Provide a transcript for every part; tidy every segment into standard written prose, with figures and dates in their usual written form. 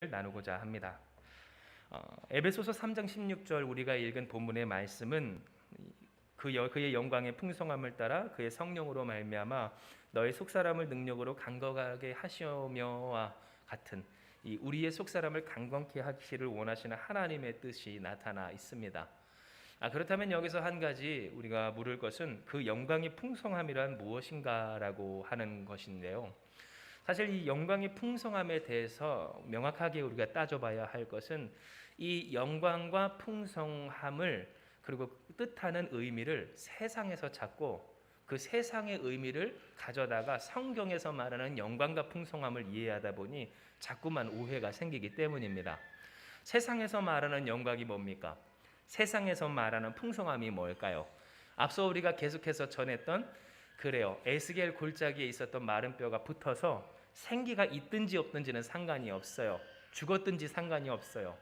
이야기를 나누고자 합니다. 에베소서 3장 16절 우리가 읽은 본문의 말씀은 그의 영광의 풍성함을 따라 그의 성령으로 말미암아 너의 속사람을 능력으로 강건하게 하시며와 같은 이 우리의 속사람을 강건케 하기를 원하시는 하나님의 뜻이 나타나 있습니다. 그렇다면 여기서 한 가지 우리가 물을 것은 그 영광의 풍성함이란 무엇인가라고 하는 것인데요. 사실 이 영광의 풍성함에 대해서 명확하게 우리가 따져봐야 할 것은 이 영광과 풍성함을 그리고 뜻하는 의미를 세상에서 찾고 그 세상의 의미를 가져다가 성경에서 말하는 영광과 풍성함을 이해하다 보니 자꾸만 오해가 생기기 때문입니다. 세상에서 말하는 영광이 뭡니까? 세상에서 말하는 풍성함이 뭘까요? 앞서 우리가 계속해서 전했던 그래요. 에스겔 골짜기에 있었던 마른 뼈가 붙어서 생기가 있든지 없든지는 상관이 없어요. 죽었든지 상관이 없어요.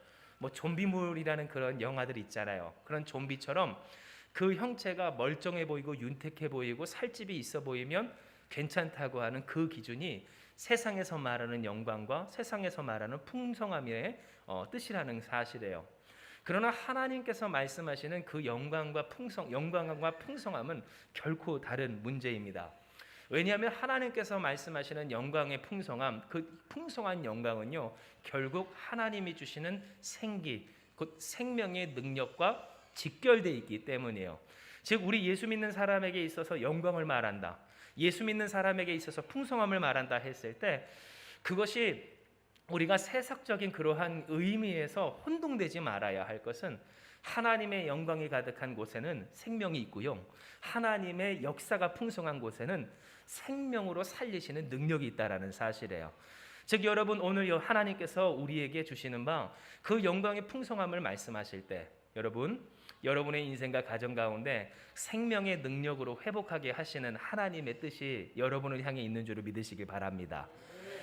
좀비물이라는 그런 영화들 있잖아요. 그런 좀비처럼 그 형체가 멀쩡해 보이고 윤택해 보이고 살집이 있어 보이면 괜찮다고 하는 그 기준이 세상에서 말하는 영광과 세상에서 말하는 풍성함의 뜻이라는 사실이에요. 그러나 하나님께서 말씀하시는 그 영광과 풍성함은 결코 다른 문제입니다. 왜냐하면 하나님께서 말씀하시는 영광의 풍성함, 그 풍성한 영광은요, 결국 하나님이 주시는 생기, 곧 생명의 능력과 직결되어 있기 때문이에요. 즉 우리 예수 믿는 사람에게 있어서 영광을 말한다, 예수 믿는 사람에게 있어서 풍성함을 말한다 했을 때 그것이 우리가 세상적인 그러한 의미에서 혼동되지 말아야 할 것은 하나님의 영광이 가득한 곳에는 생명이 있고요, 하나님의 역사가 풍성한 곳에는 생명으로 살리시는 능력이 있다라는 사실이에요. 즉 여러분, 오늘 하나님께서 우리에게 주시는 바 그 영광의 풍성함을 말씀하실 때 여러분의 인생과 가정 가운데 생명의 능력으로 회복하게 하시는 하나님의 뜻이 여러분을 향해 있는 줄을 믿으시기 바랍니다.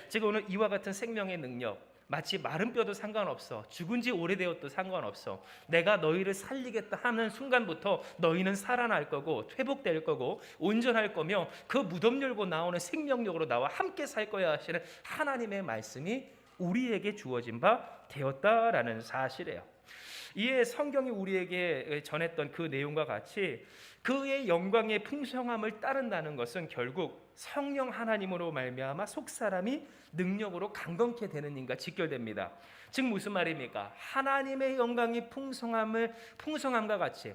즉 오늘 이와 같은 생명의 능력, 마치 마른 뼈도 상관없어, 죽은 지 오래되었도 상관없어, 내가 너희를 살리겠다 하는 순간부터 너희는 살아날 거고 회복될 거고 온전할 거며 그 무덤 열고 나오는 생명력으로 나와 함께 살 거야 하시는 하나님의 말씀이 우리에게 주어진 바 되었다라는 사실이에요. 이에 성경이 우리에게 전했던 그 내용과 같이 그의 영광의 풍성함을 따른다는 것은 결국 성령 하나님으로 말미암아 속사람이 능력으로 강건케 되는 인과 직결됩니다. 즉 무슨 말입니까? 하나님의 영광이 풍성함과 같이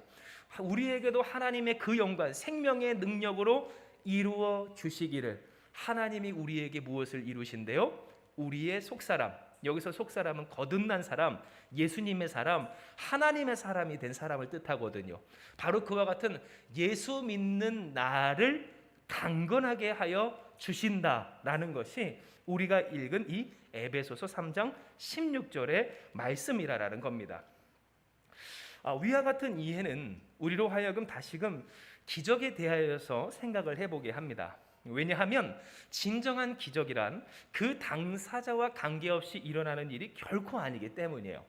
우리에게도 하나님의 그 영광, 생명의 능력으로 이루어 주시기를 하나님이 우리에게 무엇을 이루신대요? 우리의 속사람, 여기서 속사람은 거듭난 사람, 예수님의 사람, 하나님의 사람이 된 사람을 뜻하거든요. 바로 그와 같은 예수 믿는 나를 강건하게 하여 주신다라는 것이 우리가 읽은 이 에베소서 3장 16절의 말씀이라는 겁니다. 위와 같은 이해는 우리로 하여금 다시금 기적에 대하여서 생각을 해보게 합니다. 왜냐하면 진정한 기적이란 그 당사자와 관계없이 일어나는 일이 결코 아니기 때문이에요.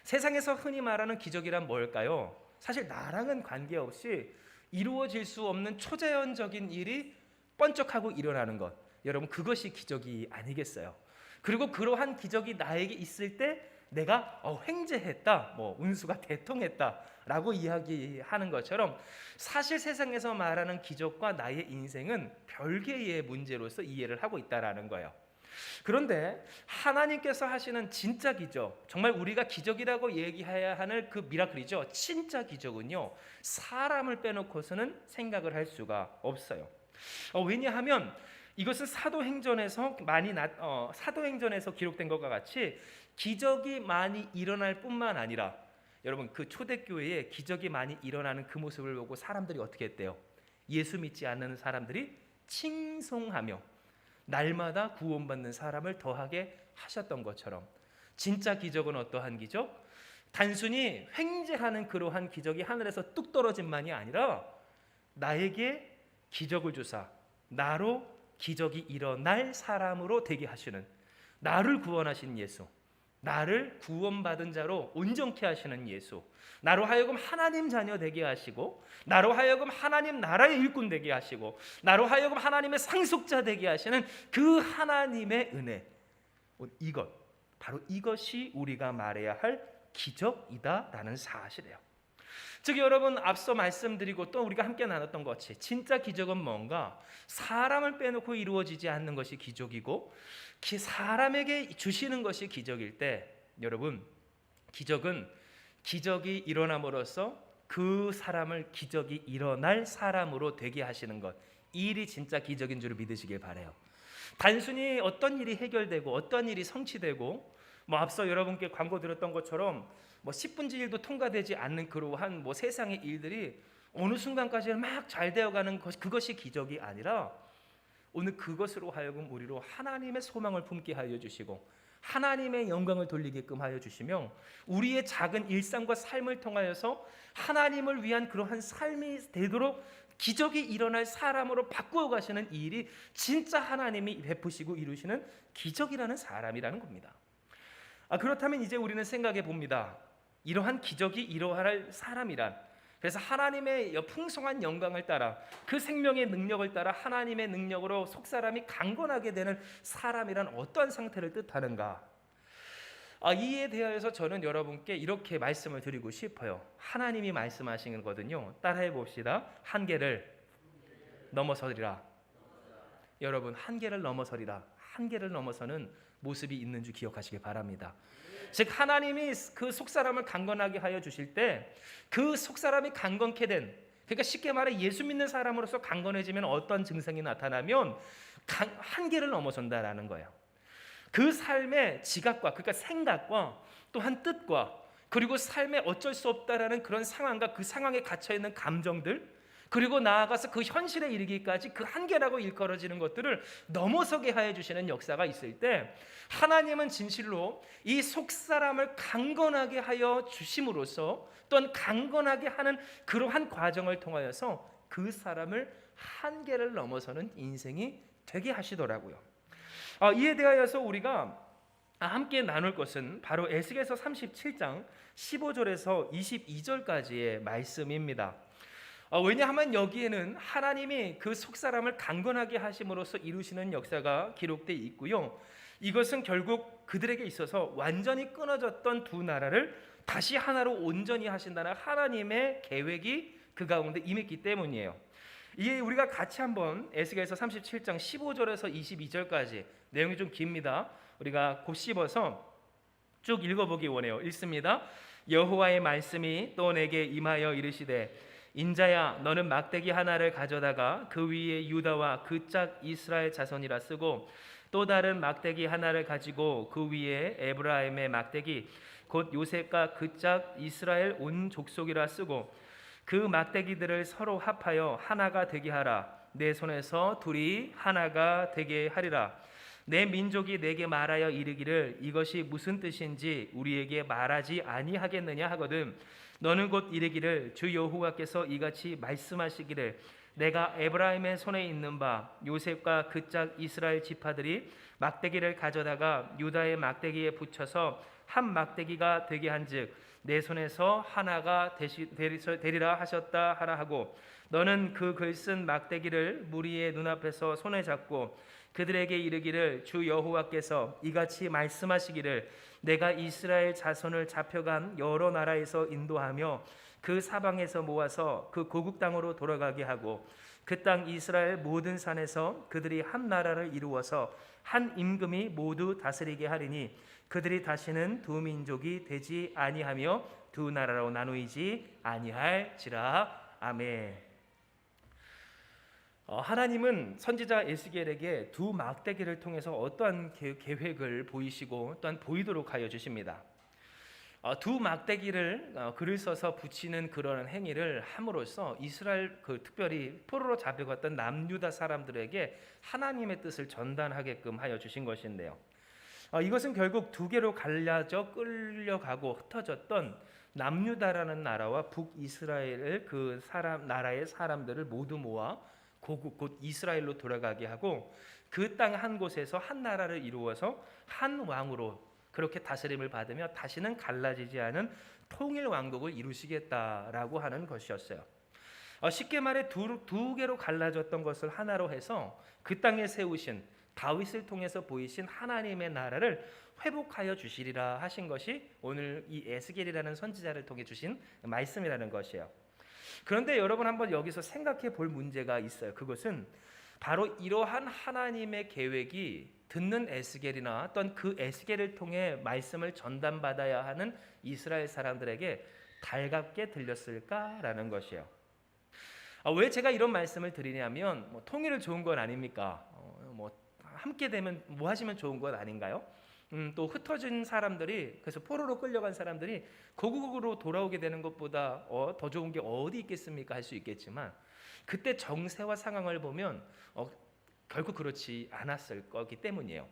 세상에서 흔히 말하는 기적이란 뭘까요? 사실 나랑은 관계없이 이루어질 수 없는 초자연적인 일이 번쩍하고 일어나는 것, 여러분 그것이 기적이 아니겠어요? 그리고 그러한 기적이 나에게 있을 때 내가 횡재했다, 운수가 대통했다라고 이야기하는 것처럼 사실 세상에서 말하는 기적과 나의 인생은 별개의 문제로서 이해를 하고 있다라는 거예요. 그런데 하나님께서 하시는 진짜 기적, 정말 우리가 기적이라고 얘기해야 하는 그 미라클이죠. 진짜 기적은요, 사람을 빼놓고서는 생각을 할 수가 없어요. 왜냐하면 이것은 사도행전에서 사도행전에서 기록된 것과 같이 기적이 많이 일어날 뿐만 아니라, 여러분 그 초대교회에 기적이 많이 일어나는 그 모습을 보고 사람들이 어떻게 했대요? 예수 믿지 않는 사람들이 칭송하며 날마다 구원받는 사람을 더하게 하셨던 것처럼 진짜 기적은 어떠한 기적? 단순히 횡재하는 그러한 기적이 하늘에서 뚝 떨어진만이 아니라 나에게 기적을 주사 나로 기적이 일어날 사람으로 되게 하시는, 나를 구원하신 예수, 나를 구원받은 자로 온전케 하시는 예수, 나로 하여금 하나님 자녀 되게 하시고 나로 하여금 하나님 나라의 일꾼 되게 하시고 나로 하여금 하나님의 상속자 되게 하시는 그 하나님의 은혜, 이것 바로 이것이 우리가 말해야 할 기적이다라는 사실이에요. 즉 여러분, 앞서 말씀드리고 또 우리가 함께 나눴던 것 같이 진짜 기적은 뭔가 사람을 빼놓고 이루어지지 않는 것이 기적이고 사람에게 주시는 것이 기적일 때, 여러분, 기적은 기적이 일어남으로써 그 사람을 기적이 일어날 사람으로 되게 하시는 것, 이 일이 진짜 기적인 줄 믿으시길 바라요. 단순히 어떤 일이 해결되고 어떤 일이 성취되고 앞서 여러분께 광고 드렸던 것처럼 10분지 1도 통과되지 않는 그러한 세상의 일들이 어느 순간까지는 막 잘 되어가는 것, 그것이 기적이 아니라 오늘 그것으로 하여금 우리로 하나님의 소망을 품게 하여 주시고 하나님의 영광을 돌리게끔 하여 주시며 우리의 작은 일상과 삶을 통하여서 하나님을 위한 그러한 삶이 되도록 기적이 일어날 사람으로 바꾸어 가시는 이 일이 진짜 하나님이 베푸시고 이루시는 기적이라는 사람이라는 겁니다. 그렇다면 이제 우리는 생각해 봅니다. 이러한 기적이 일어날 사람이란, 그래서 하나님의 풍성한 영광을 따라 그 생명의 능력을 따라 하나님의 능력으로 속사람이 강건하게 되는 사람이란 어떠한 상태를 뜻하는가? 이에 대하여서 저는 여러분께 이렇게 말씀을 드리고 싶어요. 하나님이 말씀하시는 거거든요. 따라해 봅시다. 한계를 넘어서리라. 여러분, 한계를 넘어서리라. 한계를 넘어서는 모습이 있는 줄 기억하시길 바랍니다. 즉 하나님이 그 속사람을 강건하게 하여 주실 때 그 속사람이 강건케 된, 그러니까 쉽게 말해 예수 믿는 사람으로서 강건해지면 어떤 증상이 나타나면 한계를 넘어선다라는 거예요. 그 삶의 지각과, 그러니까 생각과 또한 뜻과, 그리고 삶에 어쩔 수 없다라는 그런 상황과 그 상황에 갇혀 있는 감정들, 그리고 나아가서 그 현실에 이르기까지 그 한계라고 일컬어지는 것들을 넘어서게 하여 주시는 역사가 있을 때 하나님은 진실로 이 속사람을 강건하게 하여 주심으로써 또한 강건하게 하는 그러한 과정을 통하여서 그 사람을 한계를 넘어서는 인생이 되게 하시더라고요. 이에 대하여서 우리가 함께 나눌 것은 바로 에스겔서 37장 15절에서 22절까지의 말씀입니다. 왜냐하면 여기에는 하나님이 그 속사람을 강건하게 하심으로써 이루시는 역사가 기록되어 있고요. 이것은 결국 그들에게 있어서 완전히 끊어졌던 두 나라를 다시 하나로 온전히 하신다는 하나님의 계획이 그 가운데 임했기 때문이에요. 이게 우리가 같이 한번 에스겔서 37장 15절에서 22절까지 내용이 좀 깁니다. 우리가 곱씹어서 쭉 읽어보기 원해요. 읽습니다. 여호와의 말씀이 또 내게 임하여 이르시되 인자야, 너는 막대기 하나를 가져다가 그 위에 유다와 그 짝 이스라엘 자손이라 쓰고 또 다른 막대기 하나를 가지고 그 위에 에브라임의 막대기 곧 요셉과 그 짝 이스라엘 온 족속이라 쓰고 그 막대기들을 서로 합하여 하나가 되게 하라. 내 손에서 둘이 하나가 되게 하리라. 내 민족이 내게 말하여 이르기를 이것이 무슨 뜻인지 우리에게 말하지 아니하겠느냐 하거든. 너는 곧 이르기를 주 여호와께서 이같이 말씀하시기를 내가 에브라임의 손에 있는 바 요셉과 그 짝 이스라엘 지파들이 막대기를 가져다가 유다의 막대기에 붙여서 한 막대기가 되게 한즉 내 손에서 하나가 되리라 하셨다 하라 하고 너는 그 글 쓴 막대기를 무리의 눈앞에서 손에 잡고 그들에게 이르기를 주 여호와께서 이같이 말씀하시기를 내가 이스라엘 자손을 잡혀간 여러 나라에서 인도하며 그 사방에서 모아서 그 고국 땅으로 돌아가게 하고 그 땅 이스라엘 모든 산에서 그들이 한 나라를 이루어서 한 임금이 모두 다스리게 하리니 그들이 다시는 두 민족이 되지 아니하며 두 나라로 나누이지 아니할지라. 아멘. 하나님은 선지자 에스겔에게 두 막대기를 통해서 어떠한 계획을 보이시고 또한 보이도록 하여 주십니다. 두 막대기를 글을 써서 붙이는 그런 행위를 함으로써 이스라엘 특별히 포로로 잡혀갔던 남유다 사람들에게 하나님의 뜻을 전달하게끔 하여 주신 것인데요. 이것은 결국 두 개로 갈라져 끌려가고 흩어졌던 남유다라는 나라와 북이스라엘 그 나라의 사람들을 모두 모아 고국 곧 이스라엘로 돌아가게 하고 그 땅 한 곳에서 한 나라를 이루어서 한 왕으로 그렇게 다스림을 받으며 다시는 갈라지지 않은 통일 왕국을 이루시겠다라고 하는 것이었어요. 쉽게 말해 두 개로 갈라졌던 것을 하나로 해서 그 땅에 세우신 다윗을 통해서 보이신 하나님의 나라를 회복하여 주시리라 하신 것이 오늘 이 에스겔이라는 선지자를 통해 주신 말씀이라는 것이에요. 그런데 여러분 한번 여기서 생각해 볼 문제가 있어요. 그것은 바로 이러한 하나님의 계획이 듣는 에스겔이나 또는 그 에스겔을 통해 말씀을 전담받아야 하는 이스라엘 사람들에게 달갑게 들렸을까라는 것이에요. 왜 제가 이런 말씀을 드리냐면 통일을 좋은 건 아닙니까? 함께 되면 뭐 하시면 좋은 건 아닌가요? 또 흩어진 사람들이, 그래서 포로로 끌려간 사람들이 고국으로 돌아오게 되는 것보다 더 좋은 게 어디 있겠습니까? 할 수 있겠지만 그때 정세와 상황을 보면 결국 그렇지 않았을 거기 때문이에요.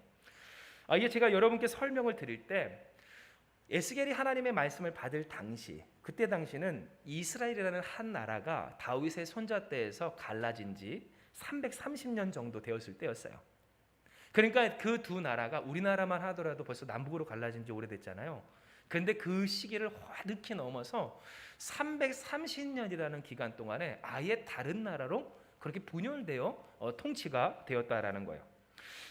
이게 제가 여러분께 설명을 드릴 때 에스겔이 하나님의 말씀을 받을 당시, 그때 당시는 이스라엘이라는 한 나라가 다윗의 손자 때에서 갈라진 지 330년 정도 되었을 때였어요. 그러니까 그 두 나라가 우리나라만 하더라도 벌써 남북으로 갈라진 지 오래됐잖아요. 그런데 그 시기를 훨씬 넘어서 330년이라는 기간 동안에 아예 다른 나라로 그렇게 분열되어 통치가 되었다라는 거예요.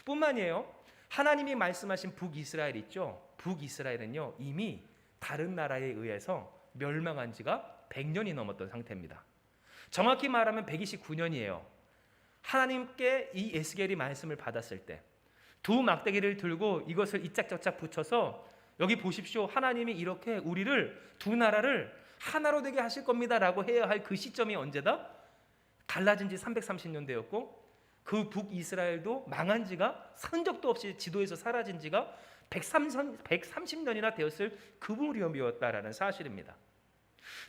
뿐만이에요. 하나님이 말씀하신 북이스라엘 있죠. 북이스라엘은요 이미 다른 나라에 의해서 멸망한 지가 100년이 넘었던 상태입니다. 정확히 말하면 129년이에요. 하나님께 이 에스겔이 말씀을 받았을 때 두 막대기를 들고 이것을 이짝저짝 붙여서 여기 보십시오. 하나님이 이렇게 우리를 두 나라를 하나로 되게 하실 겁니다라고 해야 할 그 시점이 언제다? 갈라진 지 330년 되었고 그 북이스라엘도 망한 지가 흔적도 없이 지도에서 사라진 지가 130년이나 되었을 그 무렵이었다라는 사실입니다.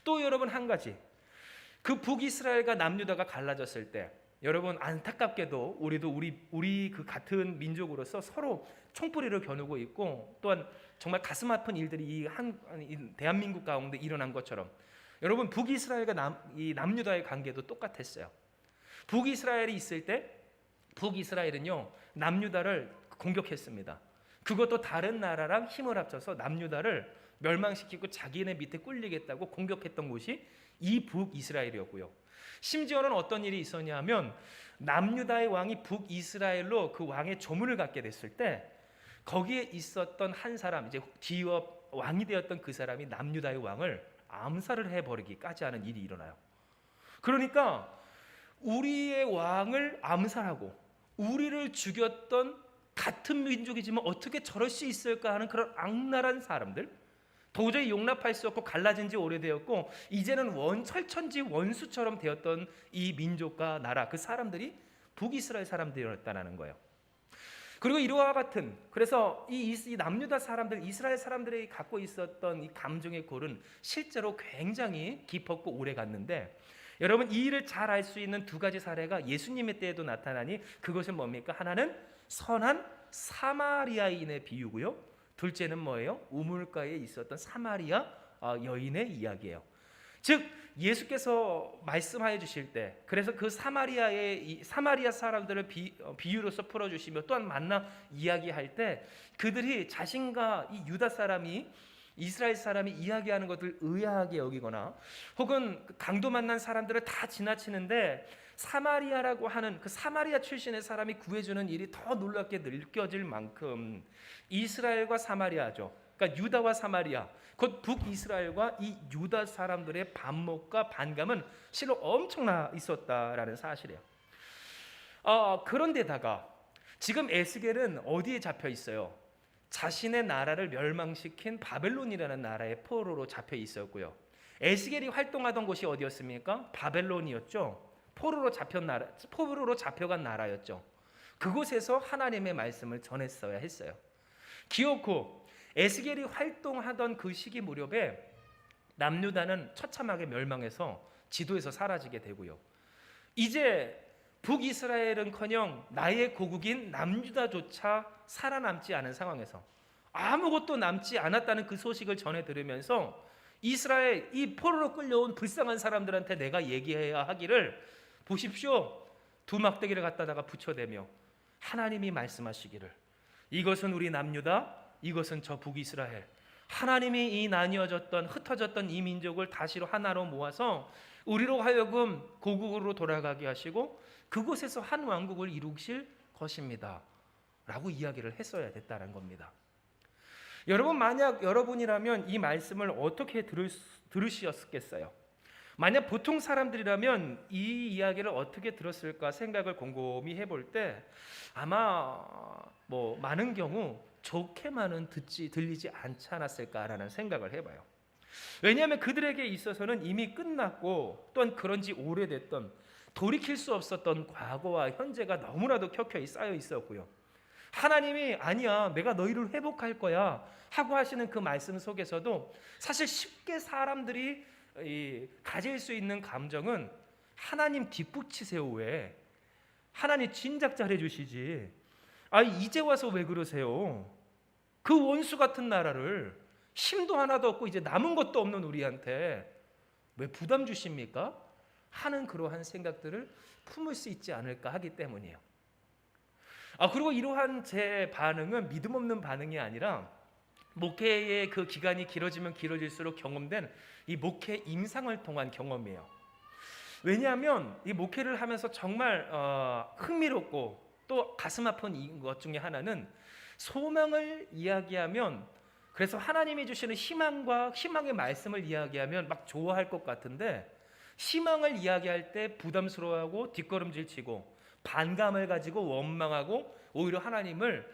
또 여러분 한 가지, 그 북이스라엘과 남유다가 갈라졌을 때 여러분 안타깝게도 우리도 우리 그 같은 민족으로서 서로 총뿌리를 겨누고 있고 또한 정말 가슴 아픈 일들이 이 대한민국 가운데 일어난 것처럼 여러분 북이스라엘과 남유다의 관계도 똑같았어요. 북이스라엘이 있을 때 북이스라엘은요 남유다를 공격했습니다. 그것도 다른 나라랑 힘을 합쳐서 남유다를 멸망시키고 자기네 밑에 꿀리겠다고 공격했던 곳이 이 북이스라엘이었고요. 심지어는 어떤 일이 있었냐면 남유다의 왕이 북이스라엘로 그 왕의 조문을 갖게 됐을 때 거기에 있었던 한 사람, 이제 뒤이어 왕이 되었던 그 사람이 남유다의 왕을 암살을 해버리기까지 하는 일이 일어나요. 그러니까 우리의 왕을 암살하고 우리를 죽였던 같은 민족이지만 어떻게 저럴 수 있을까 하는 그런 악랄한 사람들, 도저히 용납할 수 없고 갈라진 지 오래되었고 이제는 철천지 원수처럼 되었던 이 민족과 나라, 그 사람들이 북이스라엘 사람들이었다는 거예요. 그리고 이와 같은, 그래서 이 남유다 사람들, 이스라엘 사람들이 갖고 있었던 이 감정의 골은 실제로 굉장히 깊었고 오래 갔는데, 여러분 이 일을 잘 알 수 있는 두 가지 사례가 예수님의 때에도 나타나니 그것은 뭡니까? 하나는 선한 사마리아인의 비유고요. 둘째는 뭐예요? 우물가에 있었던 사마리아 여인의 이야기예요. 즉 예수께서 말씀하여 주실 때, 그래서 그 사마리아 사람들을 비유로서 풀어주시며 또한 만나 이야기할 때 그들이 자신과 이 유다 사람이, 이스라엘 사람이 이야기하는 것을 의아하게 여기거나 혹은 강도 만난 사람들을 다 지나치는데 사마리아라고 하는 그 사마리아 출신의 사람이 구해주는 일이 더 놀랍게 느껴질 만큼 이스라엘과 사마리아죠. 그러니까 유다와 사마리아, 곧 북이스라엘과 이 유다 사람들의 반목과 반감은 실로 엄청나 있었다라는 사실이에요. 그런데다가 지금 에스겔은 어디에 잡혀 있어요? 자신의 나라를 멸망시킨 바벨론이라는 나라의 포로로 잡혀 있었고요. 에스겔이 활동하던 곳이 어디였습니까? 바벨론이었죠. 포로로 잡혀간 나라였죠. 그곳에서 하나님의 말씀을 전했어야 했어요. 기어코 에스겔이 활동하던 그 시기 무렵에 남유다는 처참하게 멸망해서 지도에서 사라지게 되고요. 이제 북이스라엘은커녕 나의 고국인 남유다조차 살아남지 않은 상황에서 아무것도 남지 않았다는 그 소식을 전해 들으면서 이스라엘, 이 포로로 끌려온 불쌍한 사람들한테 내가 얘기해야 하기를, 보십시오, 두 막대기를 갖다가 붙여대며 하나님이 말씀하시기를 이것은 우리 남유다, 이것은 저 북이스라엘, 하나님이 이 나뉘어졌던 흩어졌던 이 민족을 다시로 하나로 모아서 우리로 하여금 고국으로 돌아가게 하시고 그곳에서 한 왕국을 이루실 것입니다 라고 이야기를 했어야 됐다는 겁니다. 여러분, 만약 여러분이라면 이 말씀을 어떻게 들으셨겠어요? 만약 보통 사람들이라면 이 이야기를 어떻게 들었을까 생각을 곰곰이 해볼 때 아마 많은 경우 좋게만은 들리지 않지 않았을까라는 생각을 해봐요. 왜냐하면 그들에게 있어서는 이미 끝났고 또한 그런지 오래됐던 돌이킬 수 없었던 과거와 현재가 너무나도 켜켜이 쌓여 있었고요. 하나님이 아니야, 내가 너희를 회복할 거야 하고 하시는 그 말씀 속에서도 사실 쉽게 사람들이 가질 수 있는 감정은 하나님 뒷북치세요. 왜? 하나님 진작 잘해주시지. 이제 와서 왜 그러세요? 그 원수 같은 나라를 힘도 하나도 없고 이제 남은 것도 없는 우리한테 왜 부담 주십니까? 하는 그러한 생각들을 품을 수 있지 않을까 하기 때문이에요. 그리고 이러한 제 반응은 믿음 없는 반응이 아니라 목회의 그 기간이 길어지면 길어질수록 경험된 이 목회 임상을 통한 경험이에요. 왜냐하면 이 목회를 하면서 정말 흥미롭고 또 가슴 아픈 것 중에 하나는 소망을 이야기하면, 그래서 하나님이 주시는 희망과 희망의 말씀을 이야기하면 막 좋아할 것 같은데 희망을 이야기할 때 부담스러워하고 뒷걸음질 치고 반감을 가지고 원망하고 오히려 하나님을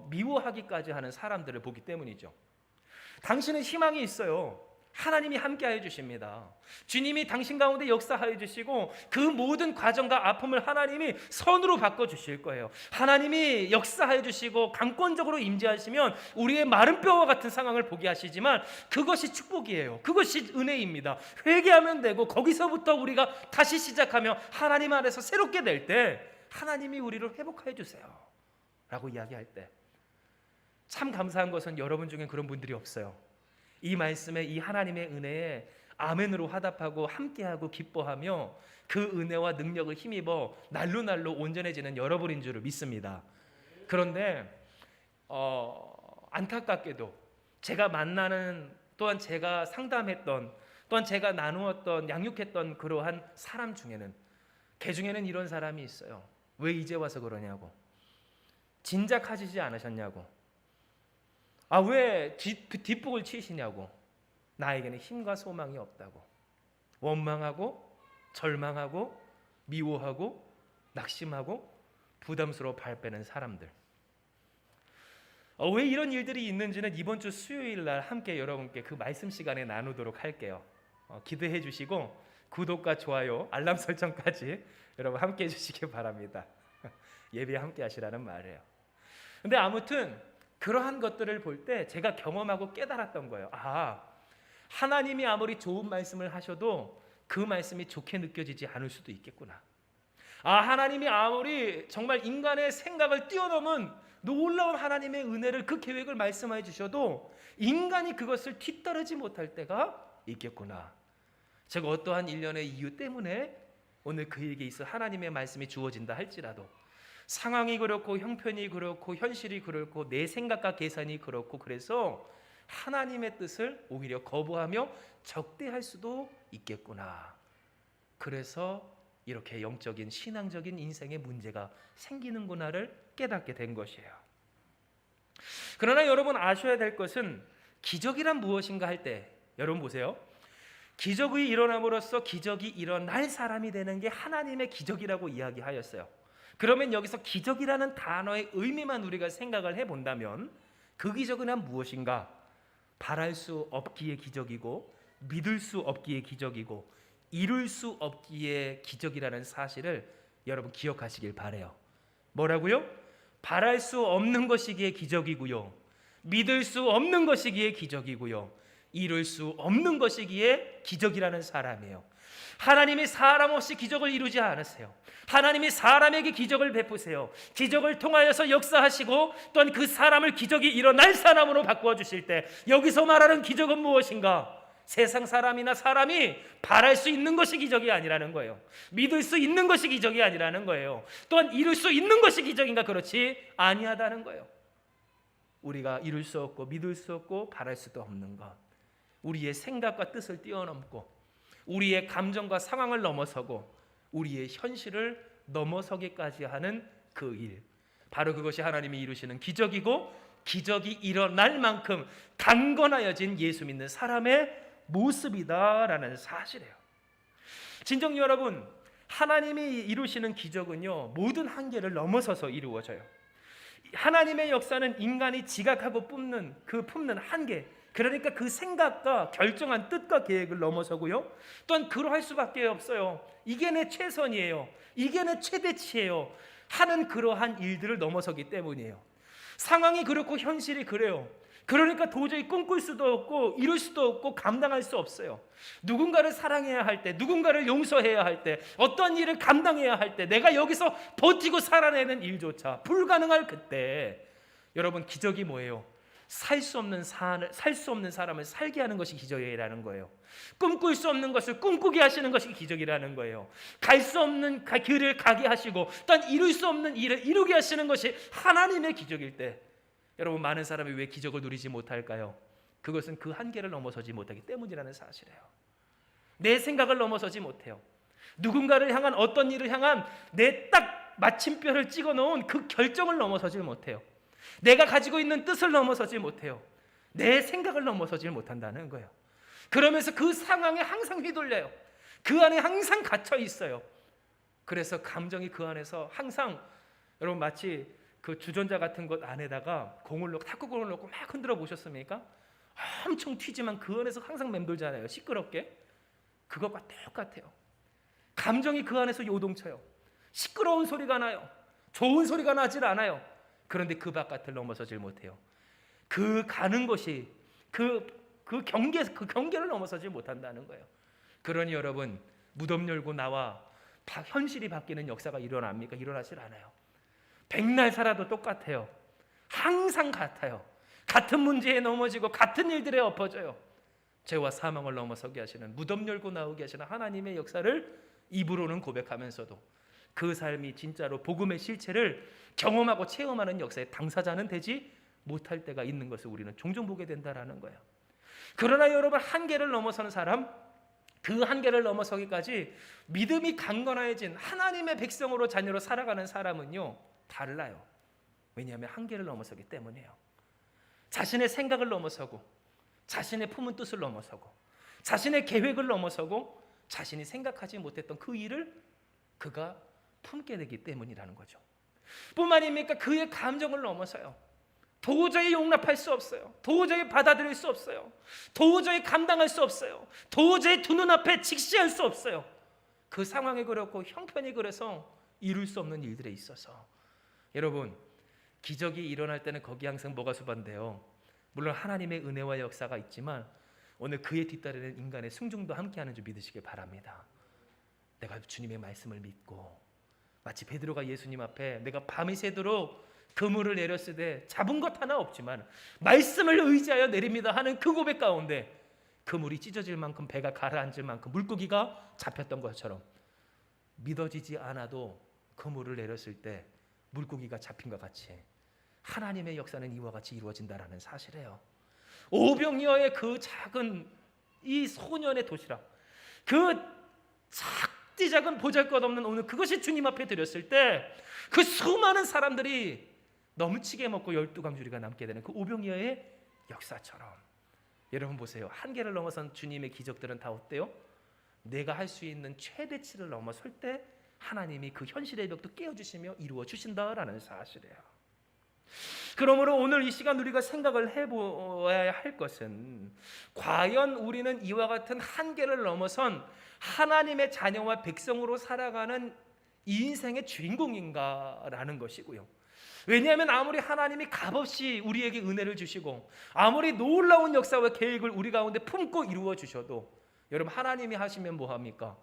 미워하기까지 하는 사람들을 보기 때문이죠. 당신은 희망이 있어요. 하나님이 함께하여 주십니다. 주님이 당신 가운데 역사하여 주시고 그 모든 과정과 아픔을 하나님이 선으로 바꿔주실 거예요. 하나님이 역사하여 주시고 강권적으로 임재하시면 우리의 마른 뼈와 같은 상황을 보게 하시지만 그것이 축복이에요. 그것이 은혜입니다. 회개하면 되고 거기서부터 우리가 다시 시작하며 하나님 안에서 새롭게 될 때 하나님이 우리를 회복하여 주세요 라고 이야기할 때 참 감사한 것은 여러분 중에 그런 분들이 없어요. 이 말씀에, 이 하나님의 은혜에 아멘으로 화답하고 함께하고 기뻐하며 그 은혜와 능력을 힘입어 날로 온전해지는 여러분인 줄을 믿습니다. 그런데 안타깝게도 제가 만나는, 또한 제가 상담했던, 또한 제가 나누었던, 양육했던 그러한 사람 중에는, 개 중에는 이런 사람이 있어요. 왜 이제 와서 그러냐고, 진작 하시지 않으셨냐고, 왜 뒷북을 치시냐고, 나에게는 힘과 소망이 없다고 원망하고 절망하고 미워하고 낙심하고 부담스러워 발 빼는 사람들. 왜 이런 일들이 있는지는 이번 주 수요일 날 함께 여러분께 그 말씀 시간에 나누도록 할게요. 기도해 주시고 구독과 좋아요, 알람 설정까지 여러분 함께 해주시기 바랍니다. 예배 함께 하시라는 말이에요. 근데 아무튼 그러한 것들을 볼 때 제가 경험하고 깨달았던 거예요. 하나님이 아무리 좋은 말씀을 하셔도 그 말씀이 좋게 느껴지지 않을 수도 있겠구나. 하나님이 아무리 정말 인간의 생각을 뛰어넘은 놀라운 하나님의 은혜를, 그 계획을 말씀해 주셔도 인간이 그것을 뒤따르지 못할 때가 있겠구나. 제가 어떠한 일련의 이유 때문에 오늘 그에게 있어 하나님의 말씀이 주어진다 할지라도 상황이 그렇고 형편이 그렇고 현실이 그렇고 내 생각과 계산이 그렇고, 그래서 하나님의 뜻을 오히려 거부하며 적대할 수도 있겠구나. 그래서 이렇게 영적인 신앙적인 인생의 문제가 생기는구나를 깨닫게 된 것이에요. 그러나 여러분 아셔야 될 것은 기적이란 무엇인가 할 때, 여러분 보세요. 기적이 일어남으로써 기적이 일어날 사람이 되는 게 하나님의 기적이라고 이야기하였어요. 그러면 여기서 기적이라는 단어의 의미만 우리가 생각을 해본다면 그 기적은 무엇인가? 바랄 수 없기에 기적이고 믿을 수 없기에 기적이고 이룰 수 없기에 기적이라는 사실을 여러분 기억하시길 바라요. 뭐라고요? 바랄 수 없는 것이기에 기적이고요, 믿을 수 없는 것이기에 기적이고요, 이룰 수 없는 것이기에 기적이라는 사람이에요. 하나님이 사람 없이 기적을 이루지 않으세요. 하나님이 사람에게 기적을 베푸세요. 기적을 통하여서 역사하시고 또한 그 사람을 기적이 일어날 사람으로 바꾸어 주실 때, 여기서 말하는 기적은 무엇인가? 세상 사람이나 사람이 바랄 수 있는 것이 기적이 아니라는 거예요. 믿을 수 있는 것이 기적이 아니라는 거예요. 또한 이룰 수 있는 것이 기적인가? 그렇지 아니하다는 거예요. 우리가 이룰 수 없고 믿을 수 없고 바랄 수도 없는 것, 우리의 생각과 뜻을 뛰어넘고 우리의 감정과 상황을 넘어서고 우리의 현실을 넘어서기까지 하는 그 일, 바로 그것이 하나님이 이루시는 기적이고 기적이 일어날 만큼 강건하여진 예수 믿는 사람의 모습이다라는 사실이에요. 진정 여러분, 하나님이 이루시는 기적은요, 모든 한계를 넘어서서 이루어져요. 하나님의 역사는 인간이 지각하고 품는 한계, 그러니까 그 생각과 결정한 뜻과 계획을 넘어서고요, 또한 그러할 수밖에 없어요. 이게 내 최선이에요, 이게 내 최대치예요 하는 그러한 일들을 넘어서기 때문이에요. 상황이 그렇고 현실이 그래요. 그러니까 도저히 꿈꿀 수도 없고 이룰 수도 없고 감당할 수 없어요. 누군가를 사랑해야 할 때, 누군가를 용서해야 할 때, 어떤 일을 감당해야 할 때, 내가 여기서 버티고 살아내는 일조차 불가능할 그때, 여러분 기적이 뭐예요? 살 수 없는 사람을 살게 하는 것이 기적이라는 거예요. 꿈꿀 수 없는 것을 꿈꾸게 하시는 것이 기적이라는 거예요. 갈 수 없는 길을 가게 하시고 또한 이룰 수 없는 일을 이루게 하시는 것이 하나님의 기적일 때, 여러분 많은 사람이 왜 기적을 누리지 못할까요? 그것은 그 한계를 넘어서지 못하기 때문이라는 사실이에요. 내 생각을 넘어서지 못해요. 누군가를 향한, 어떤 일을 향한 내 딱 마침표를 찍어놓은 그 결정을 넘어서지 못해요. 내가 가지고 있는 뜻을 넘어서지 못해요. 내 생각을 넘어서지 못한다는 거예요. 그러면서 그 상황에 항상 휘둘려요. 그 안에 항상 갇혀 있어요. 그래서 감정이 그 안에서 항상, 여러분 마치 그 주전자 같은 것 안에다가 탁구공을 넣고 막 흔들어 보셨습니까? 엄청 튀지만 그 안에서 항상 맴돌잖아요. 시끄럽게. 그것과 똑같아요. 감정이 그 안에서 요동쳐요. 시끄러운 소리가 나요. 좋은 소리가 나질 않아요. 그런데 그 바깥을 넘어서질 못해요. 그 가는 것이 그 경계를 넘어서질 못한다는 거예요. 그러니 여러분, 무덤 열고 나와 현실이 바뀌는 역사가 일어납니까? 일어나질 않아요. 백날 살아도 똑같아요. 항상 같아요. 같은 문제에 넘어지고 같은 일들에 엎어져요. 죄와 사망을 넘어서게 하시는, 무덤 열고 나오게 하시는 하나님의 역사를 입으로는 고백하면서도 그 삶이 진짜로 복음의 실체를 경험하고 체험하는 역사의 당사자는 되지 못할 때가 있는 것을 우리는 종종 보게 된다라는 거예요. 그러나 여러분, 한계를 넘어서는 사람, 그 한계를 넘어서기까지 믿음이 강건해진 하나님의 백성으로 자녀로 살아가는 사람은요, 달라요. 왜냐하면 한계를 넘어서기 때문이에요. 자신의 생각을 넘어서고, 자신의 품은 뜻을 넘어서고, 자신의 계획을 넘어서고, 자신이 생각하지 못했던 그 일을 그가 품게 되기 때문이라는 거죠. 뿐만 아니니까 그의 감정을 넘어서요. 도저히 용납할 수 없어요. 도저히 받아들일 수 없어요. 도저히 감당할 수 없어요. 도저히 두 눈앞에 직시할 수 없어요. 그 상황이 그렇고 형편이 그래서 이룰 수 없는 일들에 있어서, 여러분 기적이 일어날 때는 거기 항상 뭐가 수반돼요? 물론 하나님의 은혜와 역사가 있지만 오늘 그에 뒤따르는 인간의 순종도 함께하는 줄 믿으시길 바랍니다. 내가 주님의 말씀을 믿고, 마치 베드로가 예수님 앞에 내가 밤이 새도록 그물을 내렸으되 잡은 것 하나 없지만 말씀을 의지하여 내립니다 하는 그 고백 가운데 그물이 찢어질 만큼, 배가 가라앉을 만큼 물고기가 잡혔던 것처럼, 믿어지지 않아도 그물을 내렸을 때 물고기가 잡힌 것 같이 하나님의 역사는 이와 같이 이루어진다라는 사실이에요. 오병이어의 그 작은 이 소년의 도시락, 그 작은 보잘것없는 오늘 그것이 주님 앞에 드렸을 때 그 수많은 사람들이 넘치게 먹고 12강주리가 남게 되는 그 오병이어의 역사처럼, 여러분 보세요. 한계를 넘어선 주님의 기적들은 다 어때요? 내가 할 수 있는 최대치를 넘어설 때 하나님이 그 현실의 벽도 깨워주시며 이루어 주신다라는 사실이에요. 그러므로 오늘 이 시간 우리가 생각을 해보아야 할 것은, 과연 우리는 이와 같은 한계를 넘어선 하나님의 자녀와 백성으로 살아가는 이 인생의 주인공인가라는 것이고요. 왜냐하면 아무리 하나님이 값없이 우리에게 은혜를 주시고 아무리 놀라운 역사와 계획을 우리 가운데 품고 이루어 주셔도, 여러분 하나님이 하시면 뭐합니까?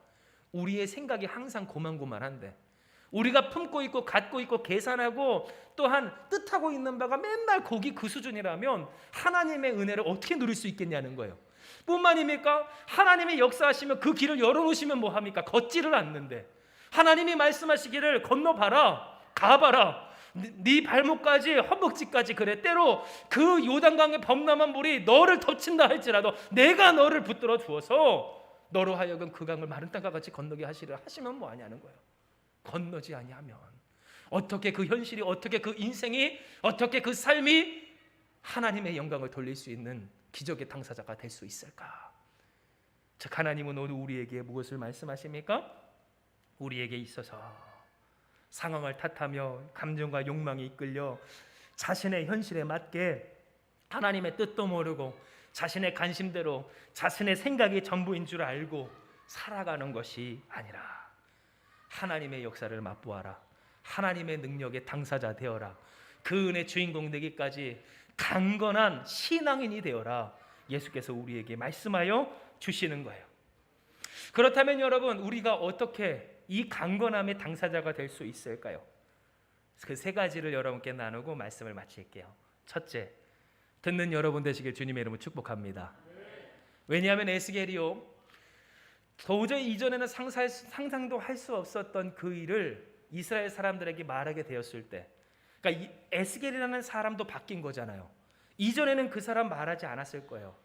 우리의 생각이 항상 고만고만한데, 우리가 품고 있고 갖고 있고 계산하고 또한 뜻하고 있는 바가 맨날 거기 그 수준이라면 하나님의 은혜를 어떻게 누릴 수 있겠냐는 거예요. 뿐만입니까? 하나님이 역사하시면 그 길을 열어놓으시면 뭐합니까? 걷지를 않는데, 하나님이 말씀하시기를 건너봐라, 가봐라, 네 발목까지 허벅지까지, 그래 때로 그 요단강의 범람한 물이 너를 덮친다 할지라도 내가 너를 붙들어 주어서 너로 하여금 그 강을 마른 땅과 같이 건너게 하시면 뭐하냐는 거예요. 건너지 아니하면 어떻게 그 현실이, 어떻게 그 인생이, 어떻게 그 삶이 하나님의 영광을 돌릴 수 있는 기적의 당사자가 될 수 있을까? 즉 하나님은 오늘 우리에게 무엇을 말씀하십니까? 우리에게 있어서 상황을 탓하며 감정과 욕망에 이끌려 자신의 현실에 맞게 하나님의 뜻도 모르고 자신의 관심대로 자신의 생각이 전부인 줄 알고 살아가는 것이 아니라 하나님의 역사를 맛보아라. 하나님의 능력의 당사자 되어라. 그 은혜 주인공 되기까지 강건한 신앙인이 되어라. 예수께서 우리에게 말씀하여 주시는 거예요. 그렇다면 여러분, 우리가 어떻게 이 강건함의 당사자가 될 수 있을까요? 그 세 가지를 여러분께 나누고 말씀을 마칠게요. 첫째, 듣는 여러분 되시길 주님의 이름으로 축복합니다. 왜냐하면 에스겔이요, 도저히 이전에는 상상도 할 수 없었던 그 일을 이스라엘 사람들에게 말하게 되었을 때, 그러니까 이 에스겔이라는 사람도 바뀐 거잖아요. 이전에는 그 사람 말하지 않았을 거예요.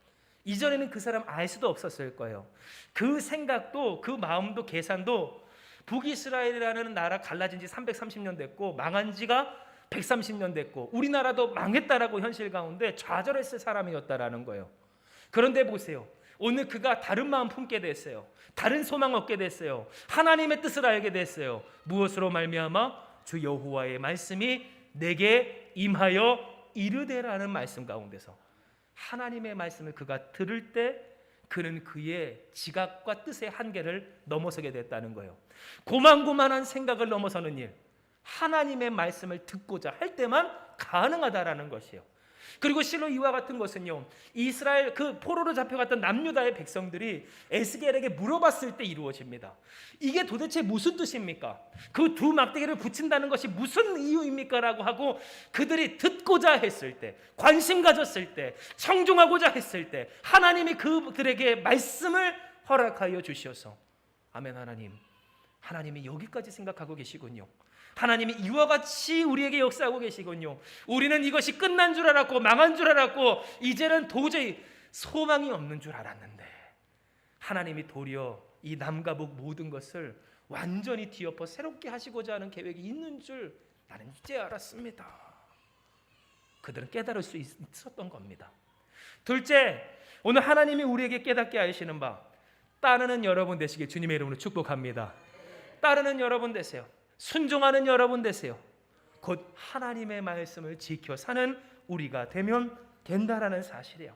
이전에는 그 사람 알 수도 없었을 거예요. 그 생각도, 그 마음도, 계산도 북이스라엘이라는 나라 갈라진 지 330년 됐고 망한 지가 130년 됐고 우리나라도 망했다라고 현실 가운데 좌절했을 사람이었다라는 거예요. 그런데 보세요. 오늘 그가 다른 마음 품게 됐어요. 다른 소망 얻게 됐어요. 하나님의 뜻을 알게 됐어요. 무엇으로 말미암아? 주 여호와의 말씀이 내게 임하여 이르되라는 말씀 가운데서 하나님의 말씀을 그가 들을 때 그는 그의 지각과 뜻의 한계를 넘어서게 됐다는 거예요. 고만고만한 생각을 넘어서는 일, 하나님의 말씀을 듣고자 할 때만 가능하다라는 것이에요. 그리고 실로 이와 같은 것은요, 이스라엘 그 포로로 잡혀갔던 남유다의 백성들이 에스겔에게 물어봤을 때 이루어집니다. 이게 도대체 무슨 뜻입니까? 그 두 막대기를 붙인다는 것이 무슨 이유입니까? 라고 하고 그들이 듣고자 했을 때, 관심 가졌을 때, 청중하고자 했을 때 하나님이 그들에게 말씀을 허락하여 주셔서, 아멘. 하나님이 여기까지 생각하고 계시군요. 하나님이 이와 같이 우리에게 역사하고 계시군요. 우리는 이것이 끝난 줄 알았고 망한 줄 알았고 이제는 도저히 소망이 없는 줄 알았는데 하나님이 도리어 이 남과 북 모든 것을 완전히 뒤엎어 새롭게 하시고자 하는 계획이 있는 줄 나는 이제 알았습니다. 그들은 깨달을 수 있었던 겁니다. 둘째, 오늘 하나님이 우리에게 깨닫게 하시는 바, 따르는 여러분 되시길 주님의 이름으로 축복합니다. 따르는 여러분 되세요. 순종하는 여러분 되세요. 곧 하나님의 말씀을 지켜 사는 우리가 되면 된다라는 사실이에요.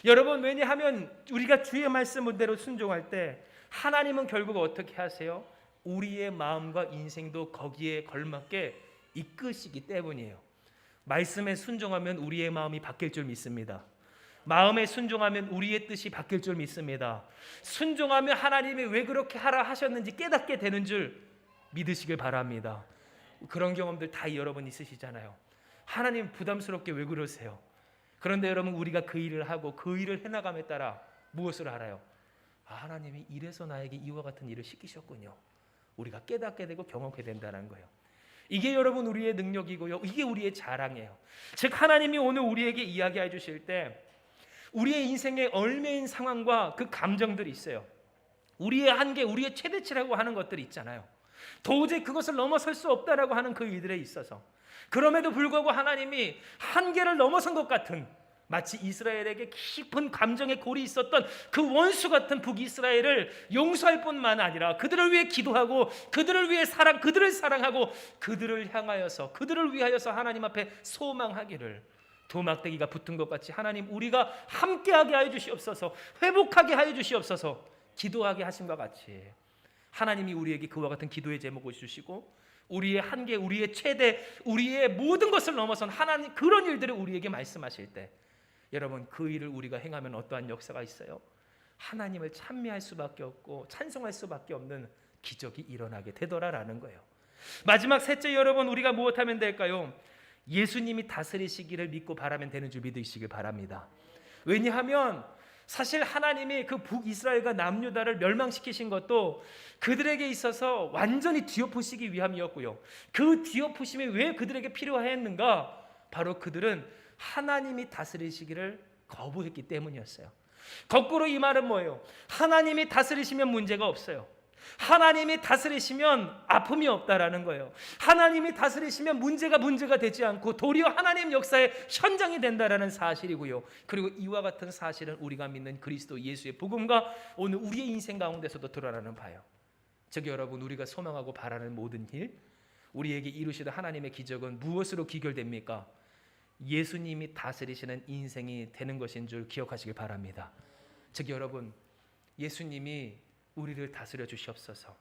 여러분, 왜냐하면 우리가 주의 말씀대로 순종할 때 하나님은 결국 어떻게 하세요? 우리의 마음과 인생도 거기에 걸맞게 이끄시기 때문이에요. 말씀에 순종하면 우리의 마음이 바뀔 줄 믿습니다. 마음에 순종하면 우리의 뜻이 바뀔 줄 믿습니다. 순종하면 하나님이 왜 그렇게 하라 하셨는지 깨닫게 되는 줄 믿으시길 바랍니다. 그런 경험들 다 여러분 있으시잖아요. 하나님 부담스럽게 왜 그러세요? 그런데 여러분, 우리가 그 일을 하고 그 일을 해나감에 따라 무엇을 알아요? 하나님이 이래서 나에게 이와 같은 일을 시키셨군요. 우리가 깨닫게 되고 경험하게 된다는 거예요. 이게 여러분 우리의 능력이고요. 이게 우리의 자랑이에요. 즉 하나님이 오늘 우리에게 이야기해 주실 때 우리의 인생의 얽매인 상황과 그 감정들이 있어요. 우리의 한계, 우리의 최대치라고 하는 것들이 있잖아요. 도저히 그것을 넘어설 수 없다라고 하는 그 일들에 있어서 그럼에도 불구하고 하나님이 한계를 넘어선 것 같은, 마치 이스라엘에게 깊은 감정의 골이 있었던 그 원수 같은 북이스라엘을 용서할 뿐만 아니라 그들을 위해 기도하고 그들을 위해 그들을 사랑하고 그들을 향하여서 그들을 위하여서 하나님 앞에 소망하기를, 두 막대기가 붙은 것 같이 하나님 우리가 함께하게 하여 주시옵소서, 회복하게 하여 주시옵소서 기도하게 하심과 같이 하나님이 우리에게 그와 같은 기도의 제목을 주시고 우리의 한계, 우리의 최대, 우리의 모든 것을 넘어선 하나님 그런 일들을 우리에게 말씀하실 때 여러분, 그 일을 우리가 행하면 어떠한 역사가 있어요? 하나님을 찬미할 수밖에 없고 찬송할 수밖에 없는 기적이 일어나게 되더라라는 거예요. 마지막 셋째, 여러분 우리가 무엇하면 될까요? 예수님이 다스리시기를 믿고 바라면 되는 줄 믿으시길 바랍니다. 왜냐하면 사실 하나님이 그 북이스라엘과 남유다를 멸망시키신 것도 그들에게 있어서 완전히 뒤엎으시기 위함이었고요. 그 뒤엎으심이 왜 그들에게 필요했는가? 바로 그들은 하나님이 다스리시기를 거부했기 때문이었어요. 거꾸로 이 말은 뭐예요? 하나님이 다스리시면 문제가 없어요. 하나님이 다스리시면 아픔이 없다라는 거예요. 하나님이 다스리시면 문제가 되지 않고 도리어 하나님 역사의 현장이 된다라는 사실이고요. 그리고 이와 같은 사실은 우리가 믿는 그리스도 예수의 복음과 오늘 우리의 인생 가운데서도 드러나는 바예요. 즉 여러분, 우리가 소망하고 바라는 모든 일, 우리에게 이루시는 하나님의 기적은 무엇으로 귀결됩니까? 예수님이 다스리시는 인생이 되는 것인 줄 기억하시길 바랍니다. 즉 여러분, 예수님이 우리를 다스려 주시옵소서.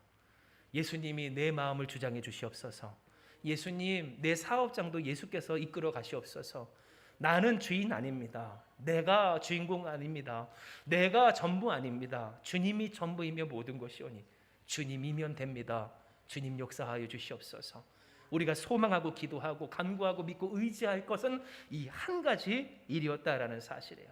예수님이 내 마음을 주장해 주시옵소서. 예수님, 내 사업장도 예수께서 이끌어 가시옵소서. 나는 주인 아닙니다. 내가 주인공 아닙니다. 내가 전부 아닙니다. 주님이 전부이며 모든 것이오니 주님이면 됩니다. 주님 역사하여 주시옵소서. 우리가 소망하고 기도하고 간구하고 믿고 의지할 것은 이 한 가지 일이었다라는 사실이에요.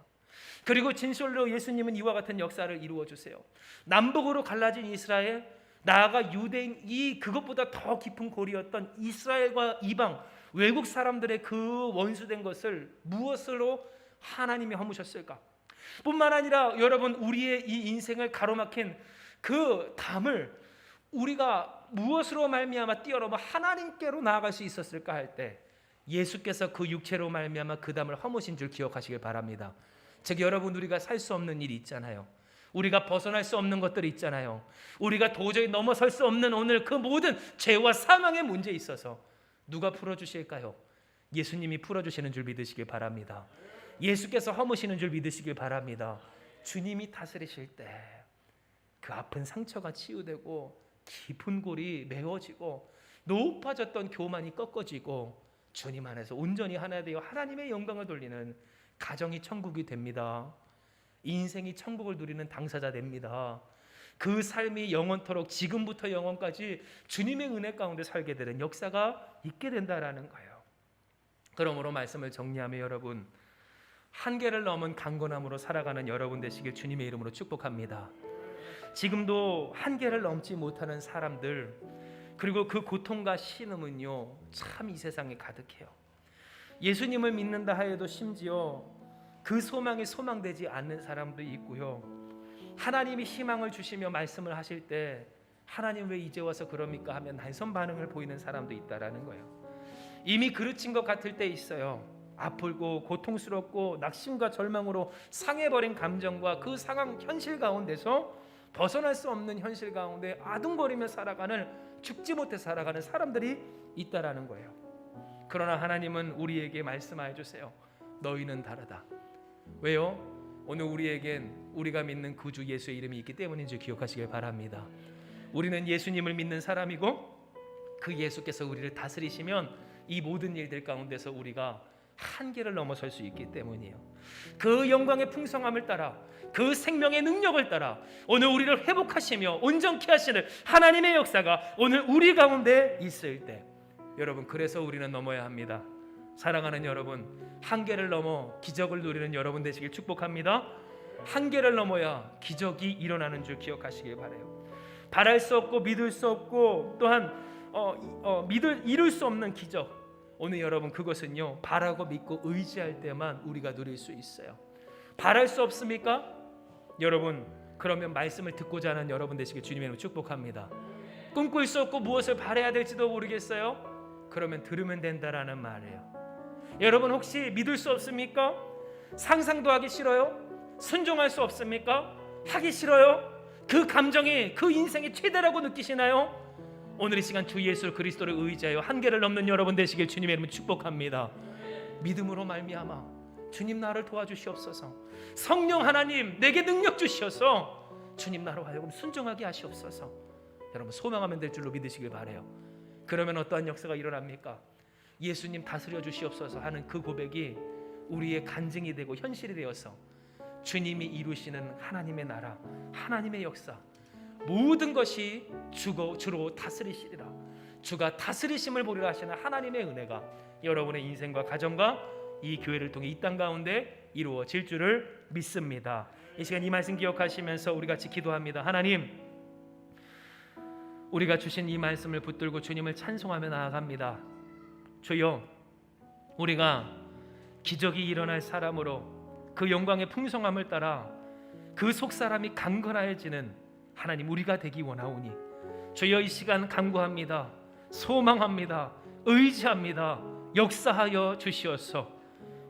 그리고 진실로 예수님은 이와 같은 역사를 이루어 주세요. 남북으로 갈라진 이스라엘, 나아가 유대인, 이 그것보다 더 깊은 고리였던 이스라엘과 이방 외국 사람들의 그 원수된 것을 무엇으로 하나님이 허무셨을까? 뿐만 아니라 여러분, 우리의 이 인생을 가로막힌 그 담을 우리가 무엇으로 말미암아 뛰어넘어 하나님께로 나아갈 수 있었을까 할 때 예수께서 그 육체로 말미암아 그 담을 허무신 줄 기억하시길 바랍니다. 즉 여러분, 우리가 살 수 없는 일이 있잖아요. 우리가 벗어날 수 없는 것들이 있잖아요. 우리가 도저히 넘어설 수 없는 오늘 그 모든 죄와 사망의 문제에 있어서 누가 풀어주실까요? 예수님이 풀어주시는 줄 믿으시길 바랍니다. 예수께서 허무시는 줄 믿으시길 바랍니다. 주님이 다스리실 때 그 아픈 상처가 치유되고 깊은 골이 메워지고 높아졌던 교만이 꺾어지고 주님 안에서 온전히 하나 되어 하나님의 영광을 돌리는 가정이 천국이 됩니다. 인생이 천국을 누리는 당사자 됩니다. 그 삶이 영원토록 지금부터 영원까지 주님의 은혜 가운데 살게 되는 역사가 있게 된다라는 거예요. 그러므로 말씀을 정리하며 여러분, 한계를 넘은 강건함으로 살아가는 여러분 되시길 주님의 이름으로 축복합니다. 지금도 한계를 넘지 못하는 사람들, 그리고 그 고통과 신음은요 참 이 세상에 가득해요. 예수님을 믿는다 하여도 심지어 그 소망이 소망되지 않는 사람도 있고요. 하나님이 희망을 주시며 말씀을 하실 때 하나님 왜 이제 와서 그럽니까 하면 난선 반응을 보이는 사람도 있다라는 거예요. 이미 그르친 것 같을 때 있어요. 아프고 고통스럽고 낙심과 절망으로 상해버린 감정과 그 상황 현실 가운데서 벗어날 수 없는 현실 가운데 아둥거리며 살아가는, 죽지 못해 살아가는 사람들이 있다라는 거예요. 그러나 하나님은 우리에게 말씀하여 주세요. 너희는 다르다. 왜요? 오늘 우리에겐 우리가 믿는 구주 예수의 이름이 있기 때문인지 기억하시길 바랍니다. 우리는 예수님을 믿는 사람이고 그 예수께서 우리를 다스리시면 이 모든 일들 가운데서 우리가 한계를 넘어설 수 있기 때문이에요. 그 영광의 풍성함을 따라, 그 생명의 능력을 따라 오늘 우리를 회복하시며 온전케 하시는 하나님의 역사가 오늘 우리 가운데 있을 때, 여러분, 그래서 우리는 넘어야 합니다. 사랑하는 여러분, 한계를 넘어 기적을 누리는 여러분 되시길 축복합니다. 한계를 넘어야 기적이 일어나는 줄 기억하시길 바라요. 바랄 수 없고 믿을 수 없고 또한 이룰 수 없는 기적, 오늘 여러분 그것은요 바라고 믿고 의지할 때만 우리가 누릴 수 있어요. 바랄 수 없습니까? 여러분, 그러면 말씀을 듣고자 하는 여러분 되시길 주님의 이름으로 축복합니다. 꿈꿀 수 없고 무엇을 바라야 될지도 모르겠어요? 그러면 들으면 된다라는 말이에요. 여러분, 혹시 믿을 수 없습니까? 상상도 하기 싫어요? 순종할 수 없습니까? 하기 싫어요? 그 감정이 그 인생의 최대라고 느끼시나요? 오늘 이 시간 주 예수 그리스도를 의지하여 한계를 넘는 여러분 되시길 주님의 이름으로 축복합니다. 믿음으로 말미암아 주님 나를 도와주시옵소서. 성령 하나님 내게 능력 주시어서 주님 나로 하여금 순종하게 하시옵소서. 여러분, 소망하면 될 줄로 믿으시길 바라요. 그러면 어떠한 역사가 일어납니까? 예수님 다스려 주시옵소서 하는 그 고백이 우리의 간증이 되고 현실이 되어서 주님이 이루시는 하나님의 나라, 하나님의 역사, 모든 것이 주로 다스리시리라. 주가 다스리심을 보리라 하시는 하나님의 은혜가 여러분의 인생과 가정과 이 교회를 통해 이 땅 가운데 이루어질 줄을 믿습니다. 이 시간 이 말씀 기억하시면서 우리 같이 기도합니다. 하나님, 우리가 주신 이 말씀을 붙들고 주님을 찬송하며 나아갑니다. 주여, 우리가 기적이 일어날 사람으로 그 영광의 풍성함을 따라 그 속사람이 강건해지는 하나님 우리가 되기 원하오니 주여 이 시간 간구합니다. 소망합니다. 의지합니다. 역사하여 주시옵소서.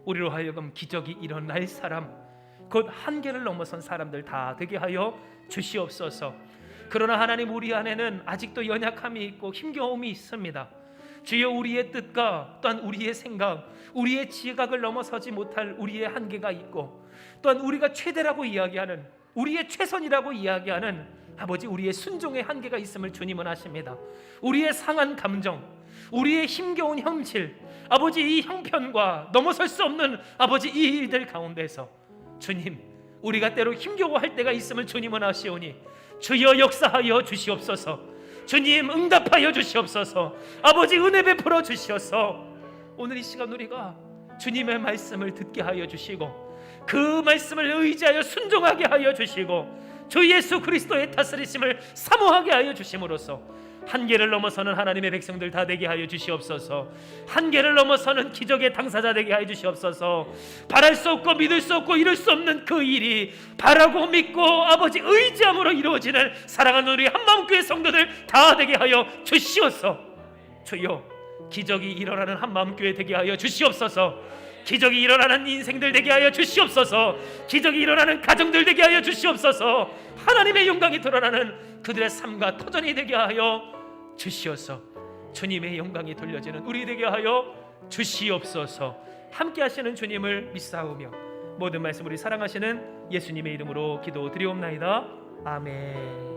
우리로 하여금 기적이 일어날 사람, 곧 한계를 넘어선 사람들 다 되게 하여 주시옵소서. 그러나 하나님, 우리 안에는 아직도 연약함이 있고 힘겨움이 있습니다. 주여, 우리의 뜻과 또한 우리의 생각, 우리의 지각을 넘어서지 못할 우리의 한계가 있고, 또한 우리가 최대라고 이야기하는, 우리의 최선이라고 이야기하는 아버지, 우리의 순종의 한계가 있음을 주님은 아십니다. 우리의 상한 감정, 우리의 힘겨운 현실, 아버지, 이 형편과 넘어설 수 없는 아버지 이 일들 가운데서 주님, 우리가 때로 힘겨워할 때가 있음을 주님은 아시오니 주여 역사하여 주시옵소서. 주님 응답하여 주시옵소서. 아버지 은혜 베풀어 주시옵소서. 오늘 이 시간 우리가 주님의 말씀을 듣게 하여 주시고 그 말씀을 의지하여 순종하게 하여 주시고 주 예수 그리스도의 다스리심을 사모하게 하여 주심으로써 한계를 넘어서는 하나님의 백성들 다 되게 하여 주시옵소서. 한계를 넘어서는 기적의 당사자 되게 하여 주시옵소서. 바랄 수 없고 믿을 수 없고 이룰 수 없는 그 일이 바라고 믿고 아버지 의지함으로 이루어지는 사랑하는 우리 한마음교회 성도들 다 되게 하여 주시옵소서. 주여, 기적이 일어나는 한마음교회 되게 하여 주시옵소서. 기적이 일어나는 인생들 되게 하여 주시옵소서. 기적이 일어나는 가정들 되게 하여 주시옵소서. 하나님의 영광이 드러나는 그들의 삶과 터전이 되게 하여 주시옵소서. 주님의 영광이 돌려지는 우리 되게 하여 주시옵소서. 함께 하시는 주님을 믿사오며 모든 말씀 우리 사랑하시는 예수님의 이름으로 기도드리옵나이다. 아멘.